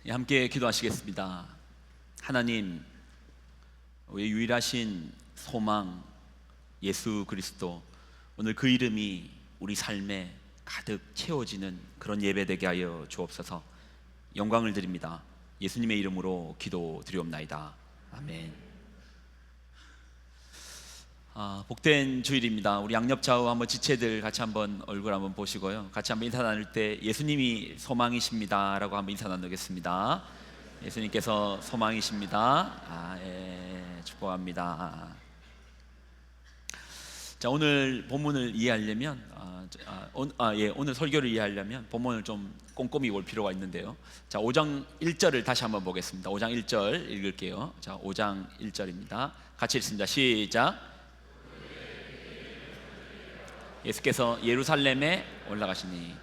함께 기도하시겠습니다. 하나님, 우리 유일하신 소망 예수 그리스도, 오늘 그 이름이 우리 삶에 가득 채워지는 그런 예배 되게 하여 주옵소서. 영광을 드립니다. 예수님의 이름으로 기도드리옵나이다. 아멘. 복된 주일입니다. 우리 양옆좌우 한번 지체들 같이 한번 얼굴 한번 보시고요, 같이 한번 인사 나눌 때 예수님이 소망이십니다 라고 한번 인사 나누겠습니다. 예수님께서 소망이십니다. 축복합니다. 자, 오늘 본문을 이해하려면 오늘 설교를 이해하려면 본문을 좀 꼼꼼히 볼 필요가 있는데요. 자, 5장 1절을 다시 한번 보겠습니다. 5장 1절 읽을게요. 자, 5장 1절입니다. 같이 읽습니다. 시작. 예수께서 예루살렘에 올라가시니,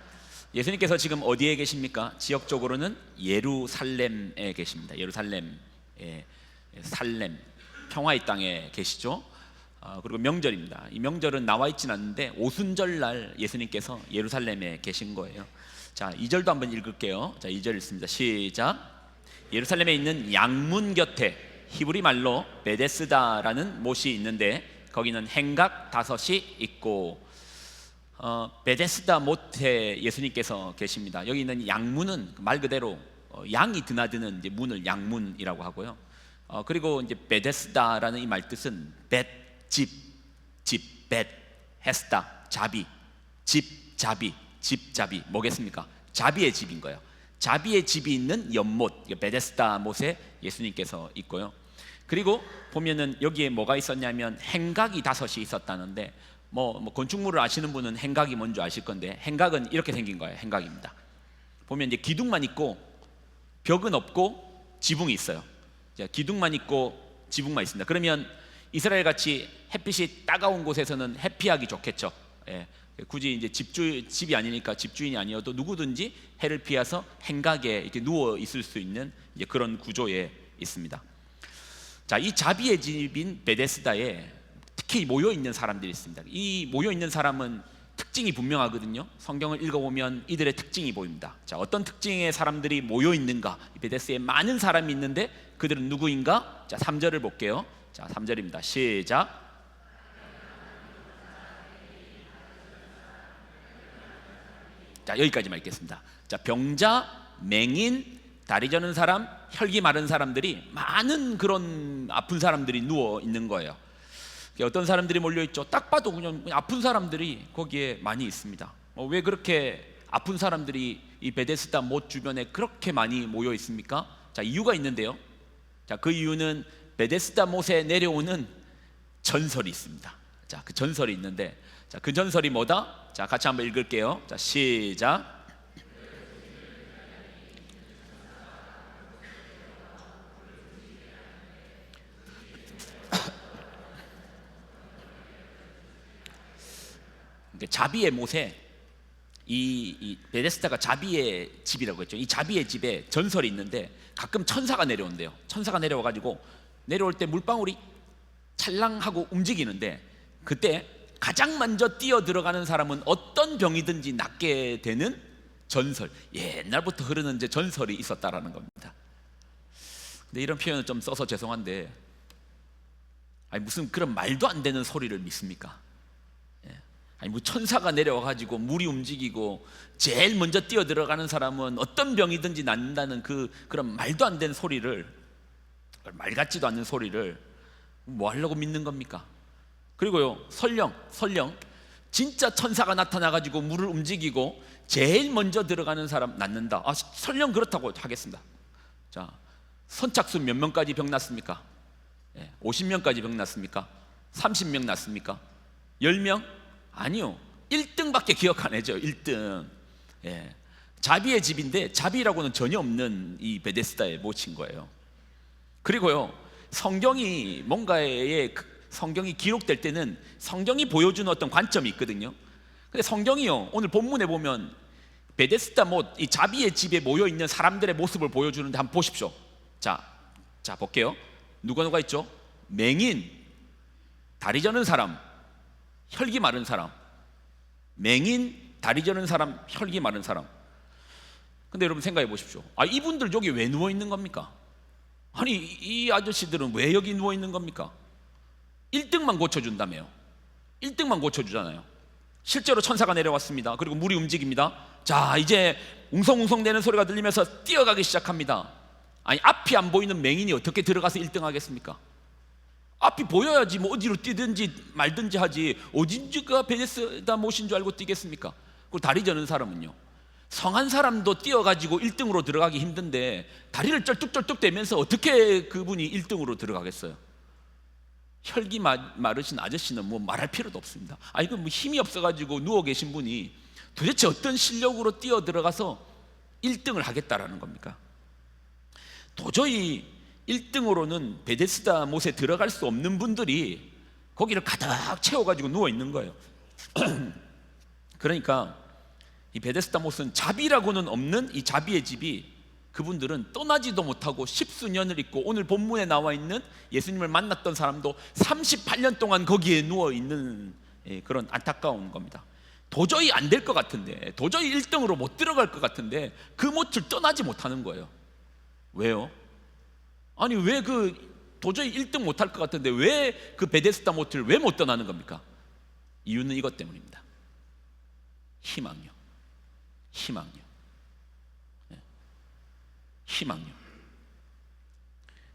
예수님께서 지금 어디에 계십니까? 지역적으로는 예루살렘에 계십니다. 예루살렘, 살렘, 평화의 땅에 계시죠. 그리고 명절입니다. 이 명절은 나와 있진 않는데 오순절날 예수님께서 예루살렘에 계신 거예요. 자, 2절도 한번 읽을게요. 자, 2절 읽습니다. 시작. 예루살렘에 있는 양문 곁에 히브리 말로 베데스다라는 못이 있는데 거기는 행각 5이 있고, 베데스다 못에 예수님께서 계십니다. 여기 있는 양문은 말 그대로 양이 드나드는 이제 문을 양문이라고 하고요. 그리고 이제 베데스다라는 이 말 뜻은 집, 벳, 헤스다, 자비, 집, 자비, 뭐겠습니까? 자비의 집인 거예요. 자비의 집이 있는 연못, 베데스다 못에 예수님께서 있고요. 그리고 보면은 여기에 뭐가 있었냐면 행각이 5이 있었다는데, 건축물을 아시는 분은 행각이 뭔지 아실 건데, 행각은 이렇게 생긴 거예요. 행각입니다. 보면 이제 기둥만 있고 벽은 없고 지붕이 있어요. 기둥만 있고 지붕만 있습니다. 그러면 이스라엘 같이 햇빛이 따가운 곳에서는 해피하기 좋겠죠. 굳이 이제 집이 아니니까 집주인이 아니어도 누구든지 해를 피해서 행각에 이렇게 누워 있을 수 있는 이제 그런 구조에 있습니다. 자, 이 자비의 집인 베데스다에 특히 모여 있는 사람들이 있습니다. 이 모여 있는 사람은 특징이 분명하거든요. 성경을 읽어보면 이들의 특징이 보입니다. 자, 어떤 특징의 사람들이 모여 있는가? 베데스다에 많은 사람이 있는데 그들은 누구인가? 자, 3절을 볼게요. 자, 3절입니다. 시작. 자, 여기까지만 읽겠습니다. 자, 병자, 맹인, 다리 저는 사람, 혈기 마른 사람들이, 많은 그런 아픈 사람들이 누워 있는 거예요. 어떤 사람들이 몰려 있죠? 딱 봐도 그냥 아픈 사람들이 거기에 많이 있습니다. 왜 그렇게 아픈 사람들이 이 베데스다 못 주변에 그렇게 많이 모여 있습니까? 자, 이유가 있는데요. 자, 그 이유는 베데스다 못에 내려오는 전설이 있습니다. 자, 그 전설이 있는데, 자, 그 전설이 뭐다? 자, 같이 한번 읽을게요. 자, 시작. 자비의 못에, 이 베데스다가 자비의 집이라고 했죠. 이 자비의 집에 전설이 있는데 가끔 천사가 내려온대요. 천사가 내려와가지고 내려올 때 물방울이 찰랑하고 움직이는데, 그때 가장 먼저 뛰어 들어가는 사람은 어떤 병이든지 낫게 되는 전설, 옛날부터 흐르는 이제 전설이 있었다라는 겁니다. 근데 이런 표현을 좀 써서 죄송한데, 무슨 그런 말도 안 되는 소리를 믿습니까? 천사가 내려와가지고 물이 움직이고 제일 먼저 뛰어 들어가는 사람은 어떤 병이든지 낫는다는 그런 말도 안 되는 소리를, 말 같지도 않는 소리를 뭐 하려고 믿는 겁니까? 그리고요, 설령 진짜 천사가 나타나가지고 물을 움직이고 제일 먼저 들어가는 사람 낫는다. 설령 그렇다고 하겠습니다. 자, 선착순 몇 명까지 병 났습니까? 50명까지 병 났습니까? 30명 났습니까? 10명? 아니요, 1등밖에 기억 안 해죠. 1등. 자비의 집인데 자비라고는 전혀 없는 이 베데스다에 모친 거예요. 그리고요, 성경이 기록될 때는 성경이 보여주는 어떤 관점이 있거든요. 근데 성경이요, 오늘 본문에 보면 베데스다 못, 이 자비의 집에 모여 있는 사람들의 모습을 보여주는데 한번 보십시오. 자, 볼게요. 누가 있죠? 맹인, 다리 저는 사람, 혈기 마른 사람. 맹인, 다리 저는 사람, 혈기 마른 사람. 근데 여러분 생각해 보십시오. 이분들 여기 왜 누워 있는 겁니까? 아니 이 아저씨들은 왜 여기 누워 있는 겁니까? 1등만 고쳐준다며요. 1등만 고쳐주잖아요. 실제로 천사가 내려왔습니다. 그리고 물이 움직입니다. 자, 이제 웅성웅성 대는 소리가 들리면서 뛰어가기 시작합니다. 아니 앞이 안 보이는 맹인이 어떻게 들어가서 1등 하겠습니까? 앞이 보여야지 뭐 어디로 뛰든지 말든지 하지, 어딘지가 베데스다 못인 줄 알고 뛰겠습니까? 그리고 다리 저는 사람은요, 성한 사람도 뛰어가지고 1등으로 들어가기 힘든데 다리를 쩔뚝쩔뚝 대면서 어떻게 그분이 1등으로 들어가겠어요? 혈기 마르신 아저씨는 뭐 말할 필요도 없습니다. 이거 뭐 힘이 없어가지고 누워 계신 분이 도대체 어떤 실력으로 뛰어 들어가서 1등을 하겠다라는 겁니까? 도저히 1등으로는 베데스다 못에 들어갈 수 없는 분들이 거기를 가득 채워가지고 누워 있는 거예요. 그러니까 이 베데스다 못은 자비라고는 없는 이 자비의 집이, 그분들은 떠나지도 못하고 십수년을 있고, 오늘 본문에 나와 있는 예수님을 만났던 사람도 38년 동안 거기에 누워 있는 그런 안타까운 겁니다. 도저히 안 될 것 같은데, 도저히 1등으로 못 들어갈 것 같은데 그 못을 떠나지 못하는 거예요. 왜요? 아니 왜 도저히 1등 못할 것 같은데 왜 그 베데스다 못을 왜 못 떠나는 겁니까? 이유는 이것 때문입니다. 희망요. 희망요.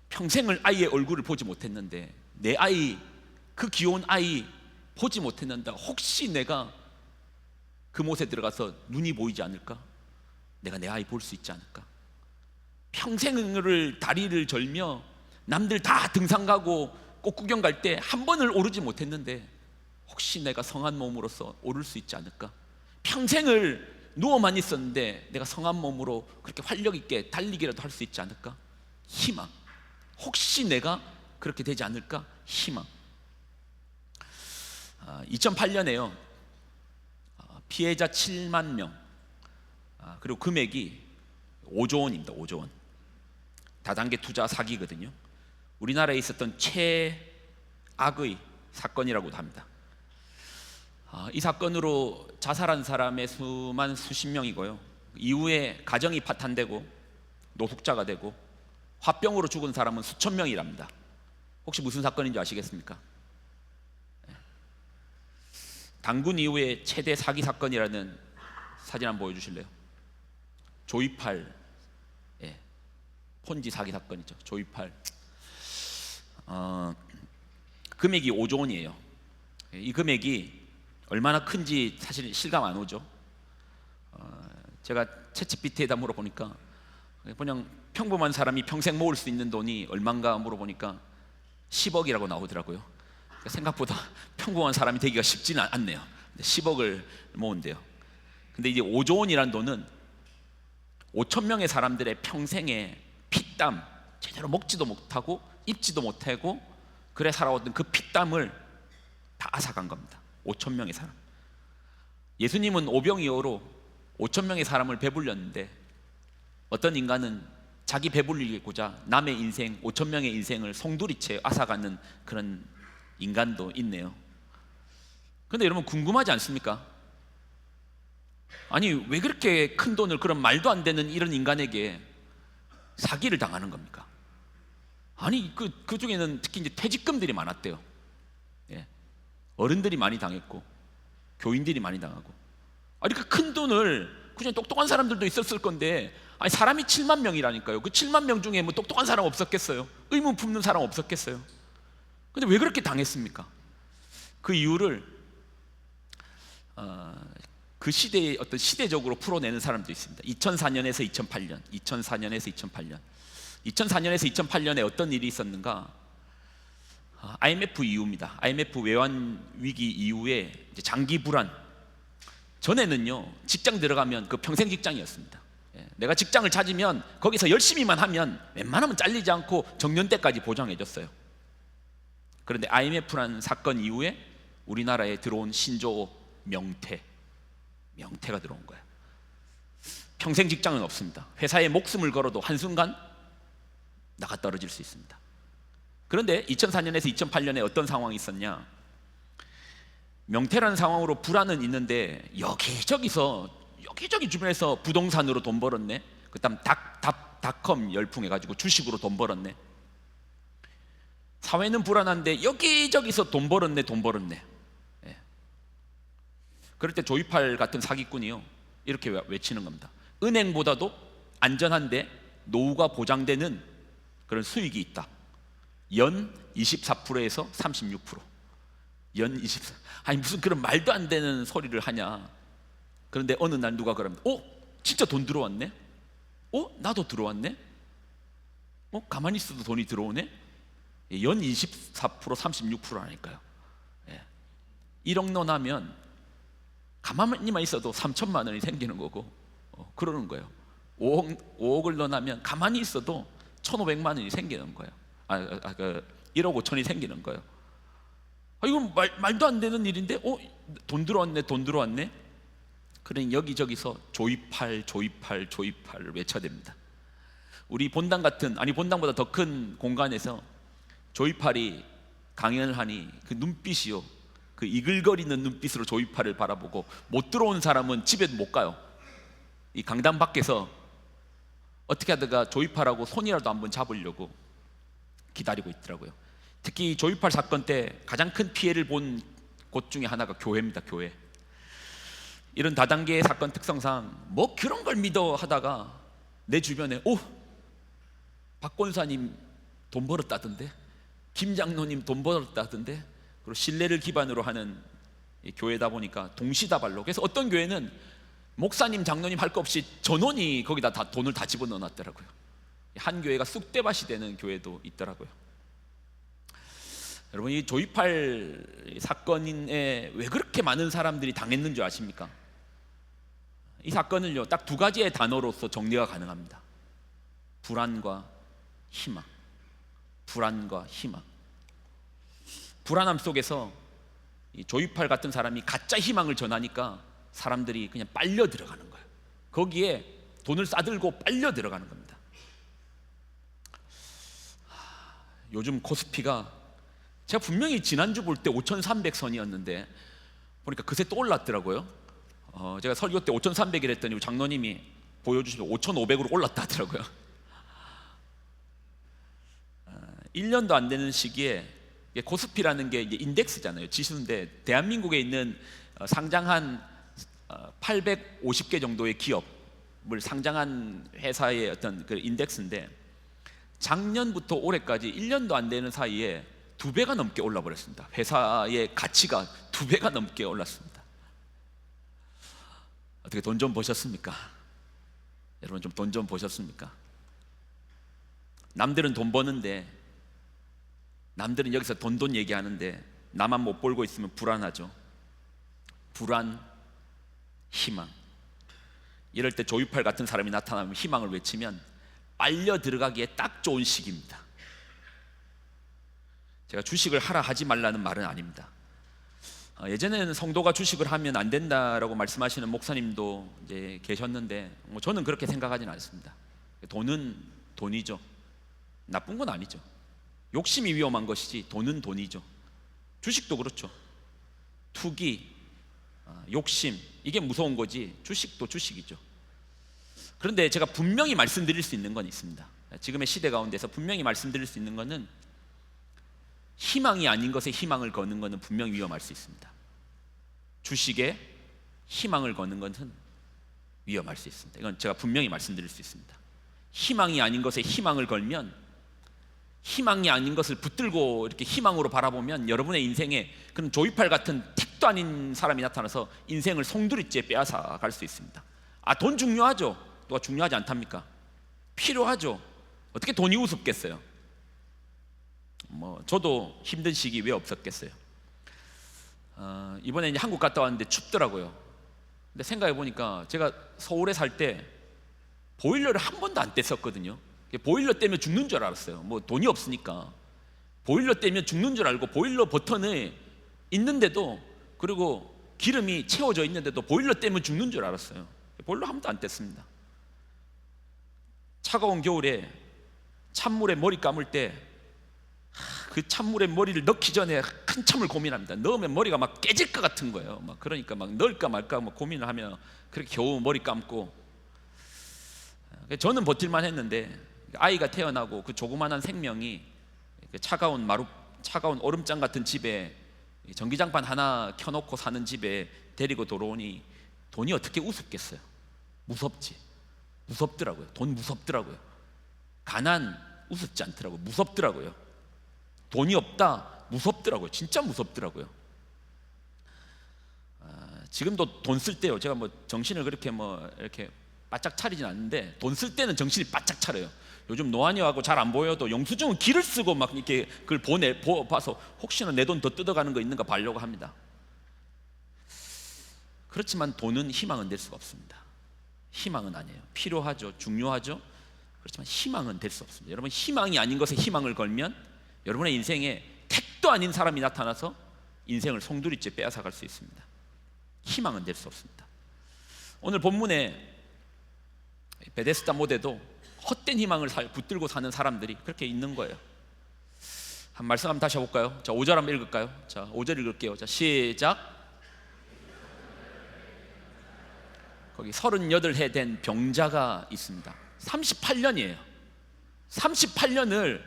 평생을 아이의 얼굴을 보지 못했는데, 내 아이, 그 귀여운 아이 보지 못했는데 혹시 내가 그 못에 들어가서 눈이 보이지 않을까? 내가 내 아이 볼 수 있지 않을까? 평생을 다리를 절며 남들 다 등산 가고 꽃구경 갈 때 한 번을 오르지 못했는데 혹시 내가 성한 몸으로서 오를 수 있지 않을까? 평생을 누워만 있었는데 내가 성한 몸으로 그렇게 활력 있게 달리기라도 할 수 있지 않을까? 희망. 혹시 내가 그렇게 되지 않을까? 희망. 2008년에요 피해자 7만 명, 그리고 금액이 5조 원입니다. 5조 원. 다단계 투자 사기거든요. 우리나라에 있었던 최악의 사건이라고도 합니다. 이 사건으로 자살한 사람의 수만 수십 명이고요, 이후에 가정이 파탄되고 노숙자가 되고 화병으로 죽은 사람은 수천 명이랍니다. 혹시 무슨 사건인지 아시겠습니까? 단군 이후에 최대 사기 사건이라는 사진 한번 보여주실래요? 조이팔, 폰지 사기 사건이죠. 조이팔. 금액이 5조 원이에요. 이 금액이 얼마나 큰지 사실 실감 안 오죠. 제가 챗GPT에다 물어보니까 그냥 평범한 사람이 평생 모을 수 있는 돈이 얼마인가 물어보니까 10억이라고 나오더라고요. 생각보다 평범한 사람이 되기가 쉽지는 않네요. 10억을 모은대요. 근데 이제 5조 원이라는 돈은 5천 명의 사람들의 평생에 피땀, 제대로 먹지도 못하고 입지도 못하고 그래 살아왔던 그 피땀을 다 앗아간 겁니다. 5천 명의 사람. 예수님은 오병이어로 5천 명의 사람을 배불렸는데 어떤 인간은 자기 배불리고자 남의 인생, 5천 명의 인생을 송두리째 앗아가는 그런 인간도 있네요. 그런데 여러분 궁금하지 않습니까? 아니 왜 그렇게 큰 돈을 그런 말도 안 되는 이런 인간에게 사기를 당하는 겁니까? 아니 그 중에는 특히 이제 퇴직금들이 많았대요. 어른들이 많이 당했고 교인들이 많이 당하고. 아니 그 큰 돈을 그냥 똑똑한 사람들도 있었을 건데, 아니 사람이 7만 명이라니까요. 그 7만 명 중에 뭐 똑똑한 사람 없었겠어요? 의문 품는 사람 없었겠어요? 근데 왜 그렇게 당했습니까? 그 이유를 그 시대의 어떤 시대적으로 풀어내는 사람도 있습니다. 2004년에서 2008년, 2004년에서 2008년, 2004년에서 2008년에 어떤 일이 있었는가? IMF 이후입니다. IMF 외환 위기 이후에 이제 장기 불안. 전에는요 직장 들어가면 그 평생 직장이었습니다. 내가 직장을 찾으면 거기서 열심히만 하면 웬만하면 잘리지 않고 정년 때까지 보장해줬어요. 그런데 IMF라는 사건 이후에 우리나라에 들어온 신조어 명태가 들어온 거예요. 평생 직장은 없습니다. 회사에 목숨을 걸어도 한순간 나가 떨어질 수 있습니다. 그런데 2004년에서 2008년에 어떤 상황이 있었냐? 명태라는 상황으로 불안은 있는데 여기저기 주변에서 부동산으로 돈 벌었네, 그다음 닷컴 열풍해가지고 주식으로 돈 벌었네. 사회는 불안한데 여기저기서 돈 벌었네. 예. 그럴 때 조이팔 같은 사기꾼이요 이렇게 외치는 겁니다. 은행보다도 안전한데 노후가 보장되는 그런 수익이 있다. 연 24%에서 36%. 연 24. 아니 무슨 그런 말도 안 되는 소리를 하냐. 그런데 어느 날 누가 그럽니다. 진짜 돈 들어왔네. 나도 들어왔네. 가만히 있어도 돈이 들어오네. 연 24% 36%라니까요. 1억 넣으면 가만히만 있어도 3천만 원이 생기는 거고 그러는 거예요. 5억을 넣으면 가만히 있어도 1,500만 원이 생기는 거예요. 1억 5천이 생기는 거예요. 이건 말도 안 되는 일인데 돈 들어왔네. 그러니 여기저기서 조이팔을 외쳐야 됩니다. 우리 본당 같은, 아니 본당보다 더 큰 공간에서 조이팔이 강연을 하니 그 눈빛이요, 그 이글거리는 눈빛으로 조이팔을 바라보고 못 들어온 사람은 집에 못 가요. 이 강당 밖에서 어떻게 하다가 조이팔하고 손이라도 한번 잡으려고 기다리고 있더라고요. 특히 조이팔 사건 때 가장 큰 피해를 본 곳 중에 하나가 교회입니다. 교회. 이런 다단계의 사건 특성상 뭐 그런 걸 믿어 하다가 내 주변에 박 권사님 돈 벌었다던데, 김 장로님 돈 벌었다던데, 그리고 신뢰를 기반으로 하는 교회다 보니까 동시다발로. 그래서 어떤 교회는 목사님 장로님 할 거 없이 전원이 거기다 다 돈을 다 집어넣어 놨더라고요. 한 교회가 쑥대밭이 되는 교회도 있더라고요. 여러분, 이 조이팔 사건에 왜 그렇게 많은 사람들이 당했는 줄 아십니까? 이 사건을요 딱 두 가지의 단어로서 정리가 가능합니다. 불안과 희망. 불안과 희망. 불안함 속에서 이 조이팔 같은 사람이 가짜 희망을 전하니까 사람들이 그냥 빨려 들어가는 거예요. 거기에 돈을 싸들고 빨려 들어가는 겁니다. 요즘 코스피가, 제가 분명히 지난주 볼 때 5,300선이었는데 보니까 그새 또 올랐더라고요. 제가 설교 때 5,300일 했더니 장로님이 보여주시면 5,500으로 올랐다 하더라고요. 1년도 안 되는 시기에, 코스피라는 게 이제 인덱스잖아요. 지수인데 대한민국에 있는 상장한 850개 정도의 기업을 상장한 회사의 어떤 그 인덱스인데, 작년부터 올해까지 1년도 안 되는 사이에 2배가 넘게 올라 버렸습니다. 회사의 가치가 2배가 넘게 올랐습니다. 어떻게 돈 좀 버셨습니까? 여러분 좀 돈 좀 버셨습니까? 남들은 돈 버는데, 남들은 여기서 돈 얘기하는데 나만 못 벌고 있으면 불안하죠. 불안, 희망. 이럴 때 조이팔 같은 사람이 나타나면 희망을 외치면 빨려 들어가기에 딱 좋은 시기입니다. 제가 주식을 하라 하지 말라는 말은 아닙니다. 예전에는 성도가 주식을 하면 안 된다라고 말씀하시는 목사님도 이제 계셨는데 저는 그렇게 생각하지는 않습니다. 돈은 돈이죠. 나쁜 건 아니죠. 욕심이 위험한 것이지 돈은 돈이죠. 주식도 그렇죠. 투기, 욕심, 이게 무서운 거지 주식도 주식이죠. 그런데 제가 분명히 말씀드릴 수 있는 건 있습니다. 지금의 시대 가운데서 분명히 말씀드릴 수 있는 것은, 희망이 아닌 것에 희망을 거는 것은 분명히 위험할 수 있습니다. 주식에 희망을 거는 것은 위험할 수 있습니다. 이건 제가 분명히 말씀드릴 수 있습니다. 희망이 아닌 것에 희망을 걸면, 희망이 아닌 것을 붙들고 이렇게 희망으로 바라보면 여러분의 인생에 그런 조이팔 같은 택도 아닌 사람이 나타나서 인생을 송두리째 빼앗아 갈 수 있습니다. 돈 중요하죠. 누가 중요하지 않답니까? 필요하죠. 어떻게 돈이 우습겠어요? 저도 힘든 시기 왜 없었겠어요? 이번에 이제 한국 갔다 왔는데 춥더라고요. 근데 생각해 보니까 제가 서울에 살 때 보일러를 한 번도 안 뗐었거든요. 보일러 떼면 죽는 줄 알았어요. 돈이 없으니까 보일러 떼면 죽는 줄 알고 보일러 버튼에 있는데도, 그리고 기름이 채워져 있는데도 보일러 떼면 죽는 줄 알았어요. 보일러 한 번도 안 뗐습니다. 차가운 겨울에 찬물에 머리 감을 때 그 찬물에 머리를 넣기 전에 한참을 고민합니다. 넣으면 머리가 막 깨질 것 같은 거예요. 그러니까 막 넣을까 말까 고민을 하며 그렇게 겨우 머리 감고, 저는 버틸만 했는데 아이가 태어나고 그 조그만한 생명이 차가운 얼음장 같은 집에 전기장판 하나 켜놓고 사는 집에 데리고 들어오니 돈이 어떻게 우습겠어요? 무섭더라고요. 돈 무섭더라고요. 가난 우습지 않더라고요. 무섭더라고요. 돈이 없다 무섭더라고요. 진짜 무섭더라고요. 지금도 돈 쓸 때요, 제가 뭐 정신을 그렇게 뭐 이렇게 바짝 차리진 않는데 돈 쓸 때는 정신이 바짝 차려요. 요즘 노안이하고 잘 안 보여도 영수증은 길을 쓰고 막 이렇게 그걸 봐서 혹시나 내 돈 더 뜯어가는 거 있는가 보려고 합니다. 그렇지만 돈은 희망은 될 수가 없습니다. 희망은 아니에요. 필요하죠, 중요하죠. 그렇지만 희망은 될 수 없습니다. 여러분, 희망이 아닌 것에 희망을 걸면 여러분의 인생에 택도 아닌 사람이 나타나서 인생을 송두리째 빼앗아갈 수 있습니다. 희망은 될 수 없습니다. 오늘 본문에 베데스다 못에도 헛된 희망을 붙들고 사는 사람들이 그렇게 있는 거예요. 한 말씀 한번 다시 해볼까요? 자, 5절 한번 읽을까요? 자, 5절 읽을게요. 자, 시작. 거기 38해 된 병자가 있습니다. 38년이에요 38년을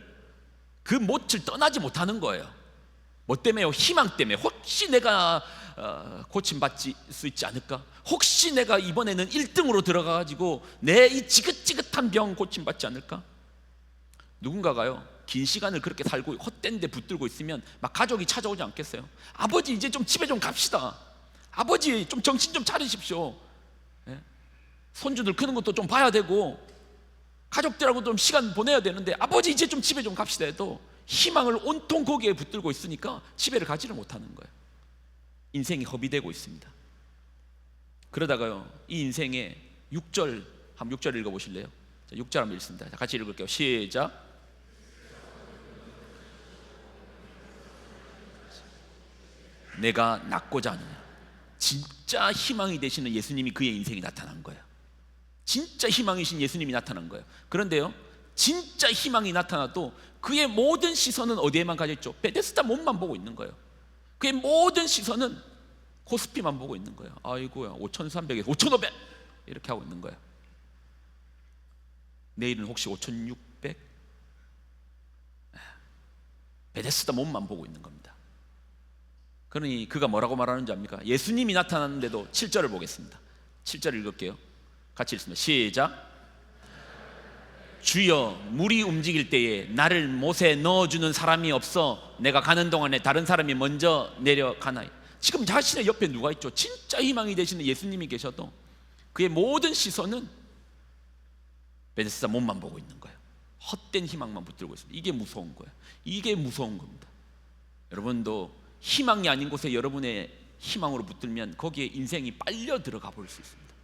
그 못을 떠나지 못하는 거예요. 뭐 때문에요? 희망 때문에. 혹시 내가 고침받을 수 있지 않을까? 혹시 내가 이번에는 1등으로 들어가가지고 내 이 지긋지긋한 병 고침받지 않을까? 누군가가요, 긴 시간을 그렇게 살고 헛된 데 붙들고 있으면 막 가족이 찾아오지 않겠어요? 아버지, 이제 좀 집에 좀 갑시다. 아버지, 좀 정신 좀 차리십시오. 예? 손주들 크는 것도 좀 봐야 되고 가족들하고 좀 시간 보내야 되는데 아버지, 이제 좀 집에 좀 갑시다 해도 희망을 온통 거기에 붙들고 있으니까 집에를 가지를 못하는 거예요. 인생이 허비되고 있습니다. 그러다가요, 이 인생의 6절, 한번 6절 읽어보실래요? 자, 6절 한번 읽습니다. 자, 같이 읽을게요. 시작. 내가 낫고자 하느냐. 진짜 희망이 되시는 예수님이 그의 인생에 나타난 거예요. 진짜 희망이신 예수님이 나타난 거예요. 그런데요, 진짜 희망이 나타나도 그의 모든 시선은 어디에만 가져있죠? 베데스다 못만 보고 있는 거예요. 그의 모든 시선은 코스피만 보고 있는 거예요. 아이고야, 5,300에서 5,500 이렇게 하고 있는 거예요. 내일은 혹시 5,600? 베데스다 못만 보고 있는 겁니다. 그러니 그가 뭐라고 말하는지 압니까? 예수님이 나타났는데도 7절을 보겠습니다. 7절 읽을게요. 같이 읽습니다. 시작. 주여, 물이 움직일 때에 나를 못에 넣어주는 사람이 없어 내가 가는 동안에 다른 사람이 먼저 내려가나이. 지금 자신의 옆에 누가 있죠? 진짜 희망이 되시는 예수님이 계셔도 그의 모든 시선은 베데스다 못만 보고 있는 거예요. 헛된 희망만 붙들고 있습니다. 이게 무서운 거예요. 이게 무서운 겁니다. 여러분도 희망이 아닌 곳에 여러분의 희망으로 붙들면 거기에 인생이 빨려 들어가 버릴 수 있습니다.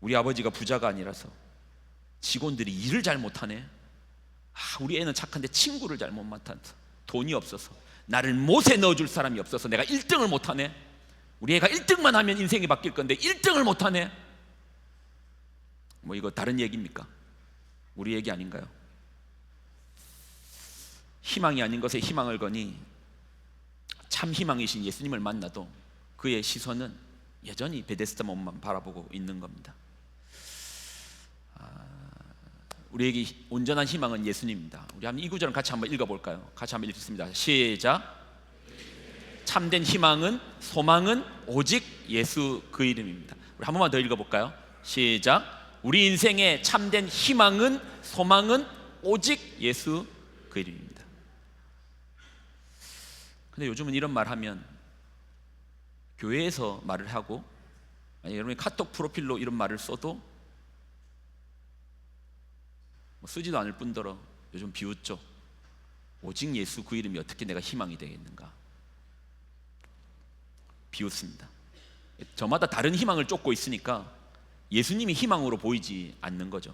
우리 아버지가 부자가 아니라서 직원들이 일을 잘 못하네. 우리 애는 착한데 친구를 잘 못 맡아서, 돈이 없어서, 나를 못에 넣어줄 사람이 없어서 내가 1등을 못하네. 우리 애가 1등만 하면 인생이 바뀔 건데 1등을 못하네. 뭐 이거 다른 얘기입니까? 우리 얘기 아닌가요? 희망이 아닌 것에 희망을 거니 참 희망이신 예수님을 만나도 그의 시선은 여전히 베데스다 못만 바라보고 있는 겁니다. 우리에게 온전한 희망은 예수님입니다. 우리 한번 이 구절을 같이 한번 읽어볼까요? 같이 한번 읽겠습니다. 시작. 참된 희망은, 소망은 오직 예수 그 이름입니다. 우리 한 번만 더 읽어볼까요? 시작. 우리 인생의 참된 희망은, 소망은 오직 예수 그 이름입니다. 근데 요즘은 이런 말 하면 교회에서 말을 하고, 아니 여러분이 카톡 프로필로 이런 말을 써도 쓰지도 않을 뿐더러 요즘 비웃죠. 오직 예수 그 이름이 어떻게 내가 희망이 되겠는가. 비웃습니다. 저마다 다른 희망을 쫓고 있으니까 예수님이 희망으로 보이지 않는 거죠.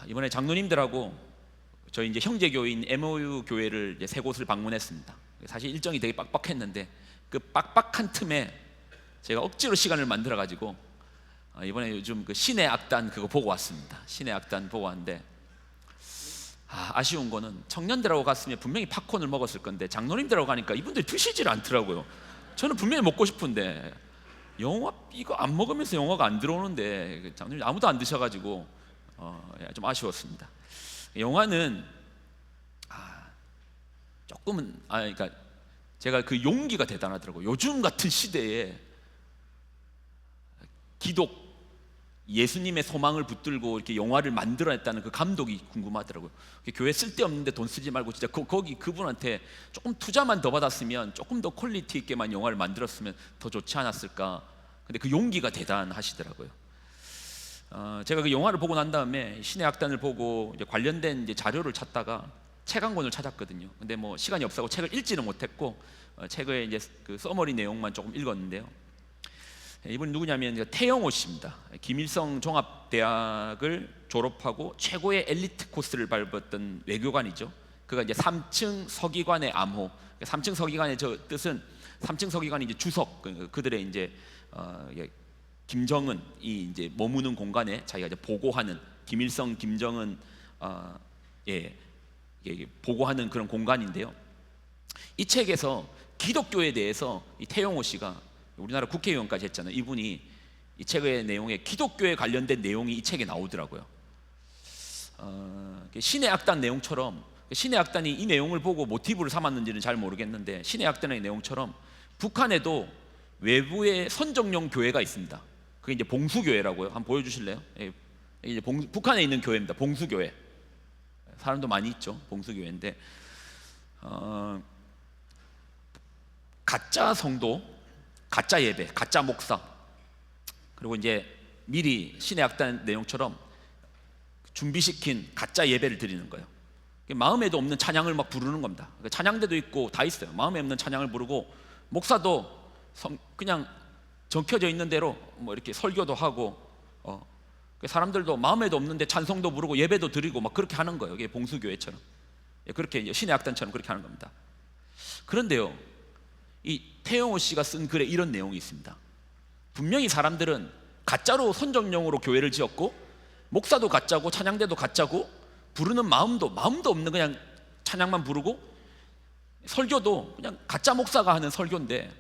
이번에 장로님들하고 저희 이제 형제교회인 MOU 교회를 이제 세 곳을 방문했습니다. 사실 일정이 되게 빡빡했는데 그 빡빡한 틈에 제가 억지로 시간을 만들어 가지고 이번에 요즘 그 신의 악단 그거 보고 왔습니다. 신의 악단 보고 왔는데 아쉬운 거는 청년들하고 갔으면 분명히 팝콘을 먹었을 건데 장로님들하고 가니까 이분들이 드시질 않더라고요. 저는 분명히 먹고 싶은데 영화 이거 안 먹으면서 영화가 안 들어오는데 장로님 아무도 안 드셔가지고 좀 아쉬웠습니다. 영화는 조금은 그러니까 제가 그 용기가 대단하더라고요. 요즘 같은 시대에 기독 예수님의 소망을 붙들고 이렇게 영화를 만들어냈다는 그 감독이 궁금하더라고요. 교회 쓸데없는데 돈 쓰지 말고 진짜 거기 그분한테 조금 투자만 더 받았으면 조금 더 퀄리티 있게만 영화를 만들었으면 더 좋지 않았을까. 근데 그 용기가 대단하시더라고요. 제가 그 영화를 보고 난 다음에 신의 악단을 보고 이제 관련된 이제 자료를 찾다가 책 한 권을 찾았거든요. 근데 뭐 시간이 없어서 책을 읽지는 못했고 책의 이제 그 서머리 내용만 조금 읽었는데요. 이분 누구냐면 태영호 씨입니다. 김일성 종합대학을 졸업하고 최고의 엘리트 코스를 밟았던 외교관이죠. 그가 이제 3층 서기관의 암호. 3층 서기관의 저 뜻은 3층 서기관이 이제 주석 그들의 이제 김정은이 이제 머무는 공간에 자기가 이제 보고하는 김일성, 김정은 보고하는 그런 공간인데요. 이 책에서 기독교에 대해서 이 태영호 씨가 우리나라 국회의원까지 했잖아요. 이분이 이 책의 내용에 기독교에 관련된 내용이 이 책에 나오더라고요. 신의 악단 내용처럼 신의 악단이 이 내용을 보고 모티브를 삼았는지는 잘 모르겠는데 신의 악단의 내용처럼 북한에도 외부의 선정용 교회가 있습니다. 그게 이제 봉수교회라고요. 한번 보여주실래요? 이제 북한에 있는 교회입니다. 봉수교회. 사람도 많이 있죠. 봉수교회인데 가짜 성도, 가짜 예배, 가짜 목사, 그리고 이제 미리 신의 악단 내용처럼 준비시킨 가짜 예배를 드리는 거예요. 마음에도 없는 찬양을 막 부르는 겁니다. 찬양대도 있고 다 있어요. 마음에 없는 찬양을 부르고 목사도 그냥 적혀져 있는 대로 뭐 이렇게 설교도 하고 사람들도 마음에도 없는데 찬송도 부르고 예배도 드리고 막 그렇게 하는 거예요. 이게 봉수교회처럼 그렇게 신의 악단처럼 그렇게 하는 겁니다. 그런데요, 이 태영호 씨가 쓴 글에 이런 내용이 있습니다. 분명히 사람들은 가짜로 선정용으로 교회를 지었고 목사도 가짜고 찬양대도 가짜고 부르는 마음도 없는 그냥 찬양만 부르고 설교도 그냥 가짜 목사가 하는 설교인데,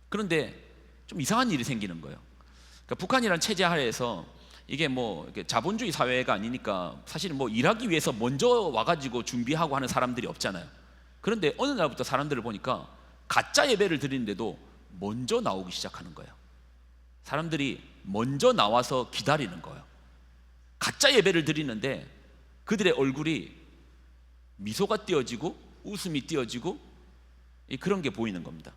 그런데 좀 이상한 일이 생기는 거예요. 그러니까 북한이라는 체제 하에서 이게 뭐 자본주의 사회가 아니니까 사실 뭐 일하기 위해서 먼저 와가지고 준비하고 하는 사람들이 없잖아요. 그런데 어느 날부터 사람들을 보니까 가짜 예배를 드리는데도 먼저 나오기 시작하는 거예요. 사람들이 먼저 나와서 기다리는 거예요. 가짜 예배를 드리는데 그들의 얼굴이 미소가 띄어지고 웃음이 띄어지고 그런 게 보이는 겁니다.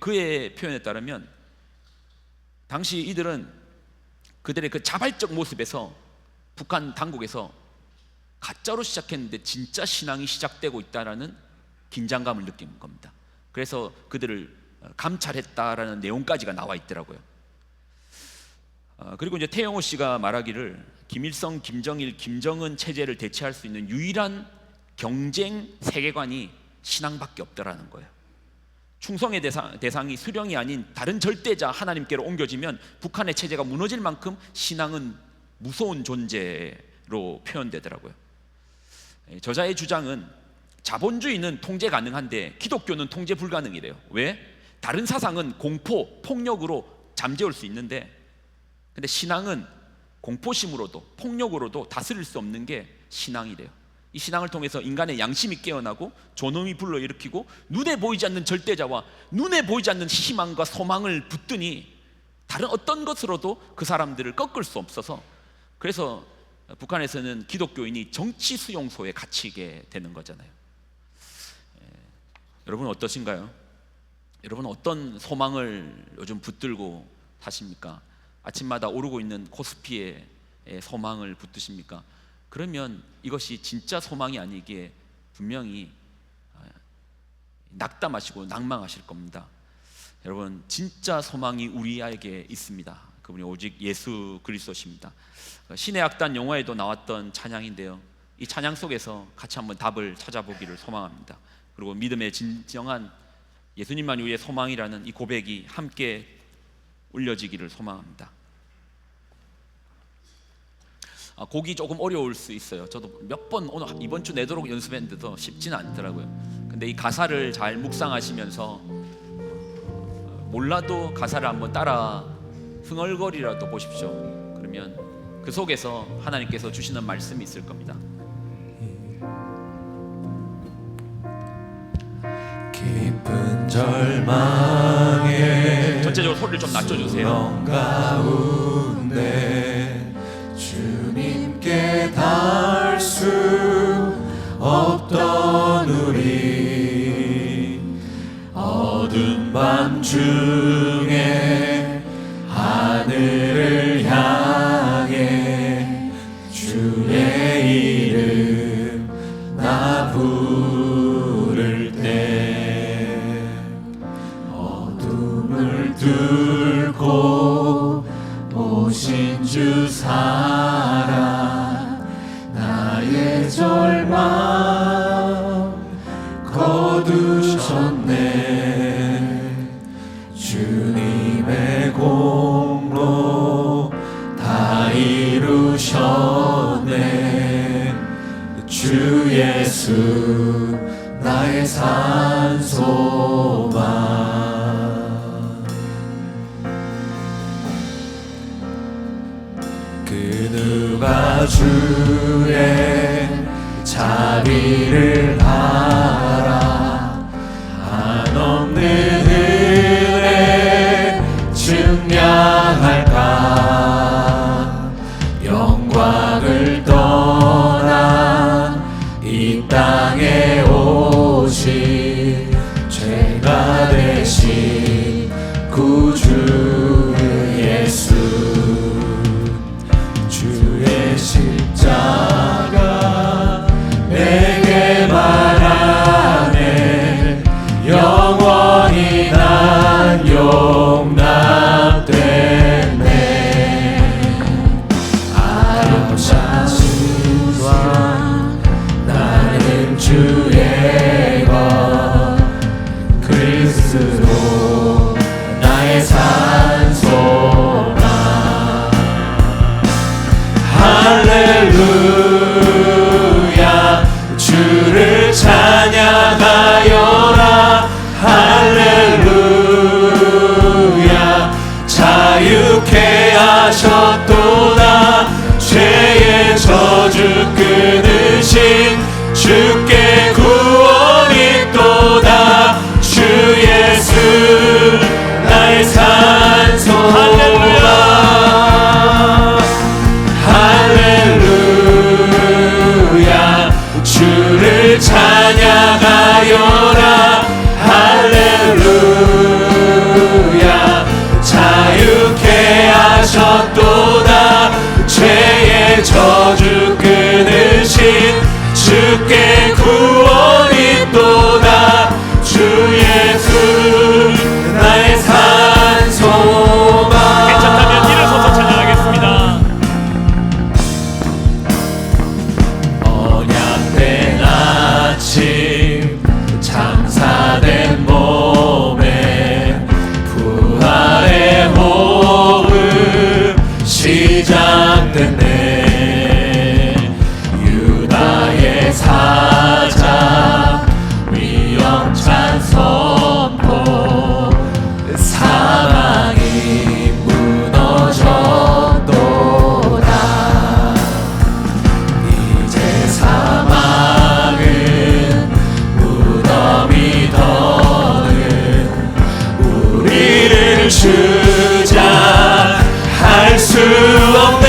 그의 표현에 따르면 당시 이들은 그들의 그 자발적 모습에서 북한 당국에서 가짜로 시작했는데 진짜 신앙이 시작되고 있다라는 긴장감을 느낀 겁니다. 그래서 그들을 감찰했다라는 내용까지가 나와 있더라고요. 그리고 이제 태영호 씨가 말하기를 김일성, 김정일, 김정은 체제를 대체할 수 있는 유일한 경쟁 세계관이 신앙밖에 없다라는 거예요. 충성의 대상이 수령이 아닌 다른 절대자 하나님께로 옮겨지면 북한의 체제가 무너질 만큼 신앙은 무서운 존재로 표현되더라고요. 저자의 주장은 자본주의는 통제 가능한데 기독교는 통제 불가능이래요. 왜? 다른 사상은 공포, 폭력으로 잠재울 수 있는데 근데 신앙은 공포심으로도 폭력으로도 다스릴 수 없는 게 신앙이래요. 이 신앙을 통해서 인간의 양심이 깨어나고 존엄이 불러일으키고 눈에 보이지 않는 절대자와 눈에 보이지 않는 희망과 소망을 붙드니 다른 어떤 것으로도 그 사람들을 꺾을 수 없어서, 그래서 북한에서는 기독교인이 정치 수용소에 갇히게 되는 거잖아요. 여러분 어떠신가요? 여러분 어떤 소망을 요즘 붙들고 사십니까? 아침마다 오르고 있는 코스피에 소망을 붙드십니까? 그러면 이것이 진짜 소망이 아니기에 분명히 낙담하시고 낭망하실 겁니다. 여러분 진짜 소망이 우리에게 있습니다. 그분이 오직 예수 그리스도십니다. 신의 악단 영화에도 나왔던 찬양인데요, 이 찬양 속에서 같이 한번 답을 찾아보기를 소망합니다. 그리고 믿음의 진정한 예수님만이 우리의 소망이라는 이 고백이 함께 울려지기를 소망합니다. 곡이 조금 어려울 수 있어요. 저도 몇 번 오늘 이번 주 내도록 연습했는데도 쉽지는 않더라고요. 근데 이 가사를 잘 묵상하시면서 몰라도 가사를 한번 따라 흥얼거리라도 보십시오. 그러면 그 속에서 하나님께서 주시는 말씀이 있을 겁니다. 깊은 절망에 전체적으로 소리를 좀 낮춰주세요. 가운데 주님께 닿을 수 없던 우리 어두운 밤 중에 하늘을 향해 주의 이름 나 부를 때 어둠을 뚫고 오신 주 사랑 나의 절망 거두셨네 주님의 공로 다 이루셨네 주 예수 나의 산소망 그 누가 주의 자비를 알아 한없는 은혜 증량할까 영광을 떠나 이 땅에 오신 죄가 되신 구주 예수 주의 십자가 내게 말하네 영원히 난 용납됐네 아름다운 왕 나는 주의 것 그리스도 나의 산소망 할렐루야 주를 찬양하여라 할렐루야 자유케 하셨도다 죄의 저주 끊으신 주께 구원이 있도다 주 예수 나의 산소 할렐루야 주를 찬양하여라 할렐루야 자유케 하셨도다 죄의 저주 끊으신 주께 구원이 있도다 주 예수 나의 산소망 괜찮다면 일어서서 찬양하겠습니다. 언약된 아침 장사된 몸에 부활의 호흡 시작됐네 유다의 사자 위엄찬 선포 사망이 무너졌도다 이제 사망은 무덤이 더는 우리를 주장할 수 없네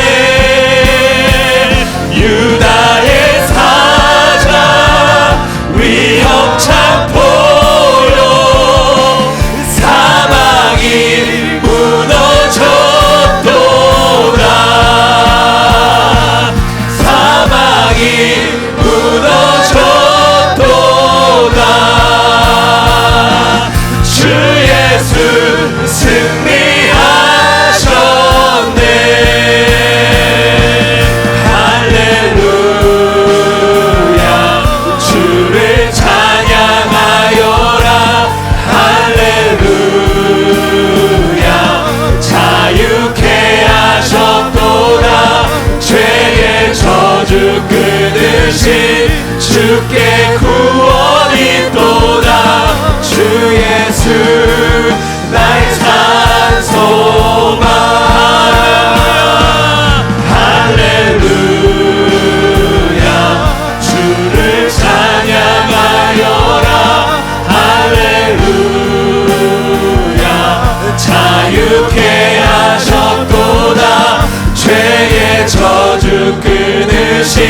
끊으신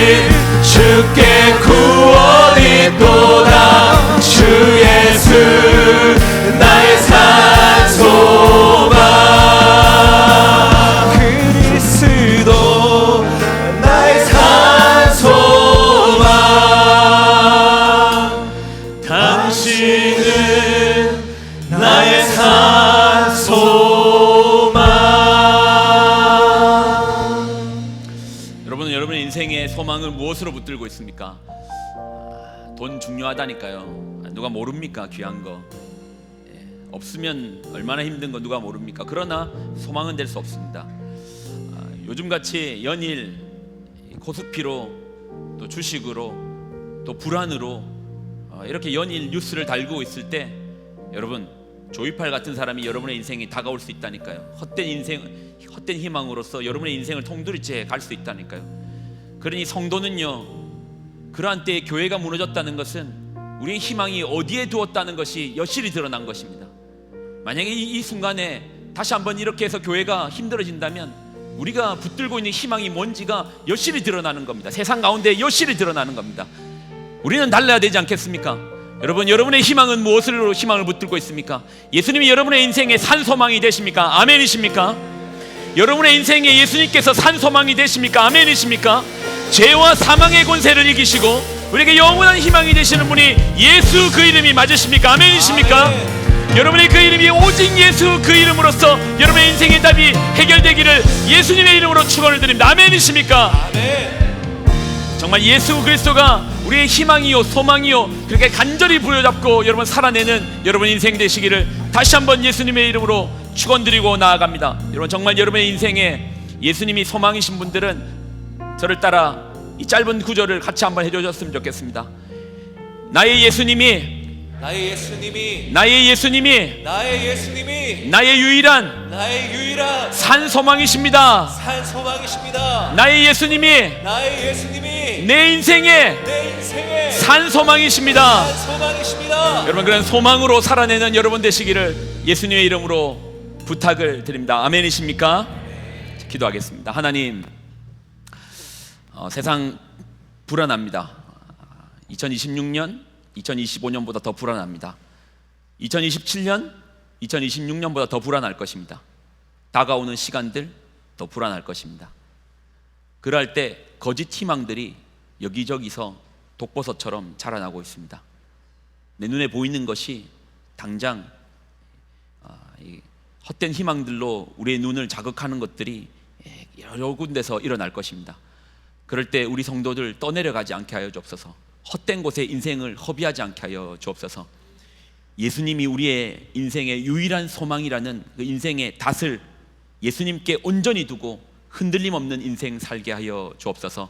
주께 구원이 있도다. 주 예수 나의 산 소망. 그리스도 나의 산 소망. 당신은 나의 산 소망. 여러분은 여러분의 인생의 소망을 무엇으로 붙들고 있습니까? 돈 중요하다니까요. 누가 모릅니까? 귀한 거. 없으면 얼마나 힘든 거 누가 모릅니까? 그러나 소망은 될 수 없습니다. 요즘같이 연일 코스피로 또 주식으로 또 불안으로 이렇게 연일 뉴스를 달고 있을 때 여러분, 조이팔 같은 사람이 여러분의 인생에 다가올 수 있다니까요. 헛된 희망으로서 여러분의 인생을 통두리째 갈 수 있다니까요. 그러니 성도는요, 그러한 때에 교회가 무너졌다는 것은 우리의 희망이 어디에 두었다는 것이 여실히 드러난 것입니다. 만약에 이 순간에 다시 한번 이렇게 해서 교회가 힘들어진다면 우리가 붙들고 있는 희망이 뭔지가 여실히 드러나는 겁니다. 세상 가운데 여실히 드러나는 겁니다. 우리는 달라야 되지 않겠습니까? 여러분, 여러분의 희망은 무엇으로 희망을 붙들고 있습니까? 예수님이 여러분의 인생의 산소망이 되십니까? 아멘이십니까? 여러분의 인생에 예수님께서 산소망이 되십니까? 아멘이십니까? 죄와 사망의 권세를 이기시고 우리에게 영원한 희망이 되시는 분이 예수, 그 이름이 맞으십니까? 아멘이십니까? 아멘. 여러분의 그 이름이 오직 예수, 그 이름으로써 여러분의 인생의 답이 해결되기를 예수님의 이름으로 축원을 드립니다. 아멘이십니까? 아멘. 정말 예수 그리스도가 우리의 희망이요 소망이요 그렇게 간절히 부여잡고 여러분 살아내는 여러분 인생 되시기를 다시 한번 예수님의 이름으로 축원드리고 나아갑니다. 여러분, 정말 여러분의 인생에 예수님이 소망이신 분들은 저를 따라 이 짧은 구절을 같이 한번 해주셨으면 좋겠습니다. 나의 예수님이 나의 유일한 산소망이십니다. 나의 예수님이 내 인생의 산소망이십니다. 여러분, 그런 소망으로 살아내는 여러분 되시기를 예수님의 이름으로 부탁을 드립니다. 아멘이십니까? 기도하겠습니다. 하나님, 세상 불안합니다. 2026년, 2025년보다 더 불안합니다. 2027년, 2026년보다 더 불안할 것입니다. 다가오는 시간들 더 불안할 것입니다. 그럴 때 거짓 희망들이 여기저기서 독버섯처럼 자라나고 있습니다. 내 눈에 보이는 것이 당장 헛된 희망들로 우리의 눈을 자극하는 것들이 여러 군데서 일어날 것입니다. 그럴 때 우리 성도들 떠내려가지 않게 하여 주옵소서. 헛된 곳에 인생을 허비하지 않게 하여 주옵소서. 예수님이 우리의 인생의 유일한 소망이라는 그 인생의 닷을 예수님께 온전히 두고 흔들림 없는 인생 살게 하여 주옵소서.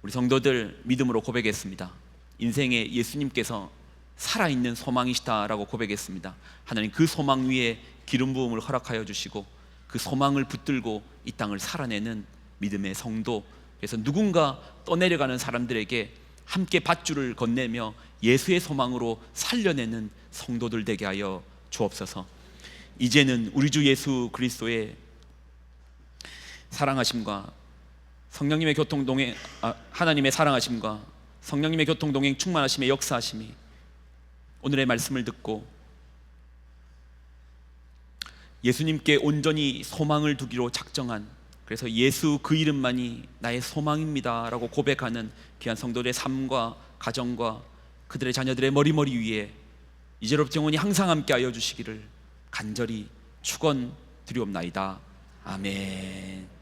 우리 성도들 믿음으로 고백했습니다. 인생에 예수님께서 살아있는 소망이시다라고 고백했습니다. 하나님, 그 소망 위에 기름 부음을 허락하여 주시고 그 소망을 붙들고 이 땅을 살아내는 믿음의 성도, 그래서 누군가 떠내려가는 사람들에게 함께 밧줄을 건네며 예수의 소망으로 살려내는 성도들 되게 하여 주옵소서. 이제는 우리 주 예수 그리스도의 사랑하심과 성령님의 교통동행, 하나님의 사랑하심과 성령님의 교통동행 충만하심의 역사하심이 오늘의 말씀을 듣고 예수님께 온전히 소망을 두기로 작정한, 그래서 예수 그 이름만이 나의 소망입니다 라고 고백하는 귀한 성도들의 삶과 가정과 그들의 자녀들의 머리머리 위에 이제로부터 영원히 항상 함께 하여 주시기를 간절히 축원드리옵나이다. 아멘.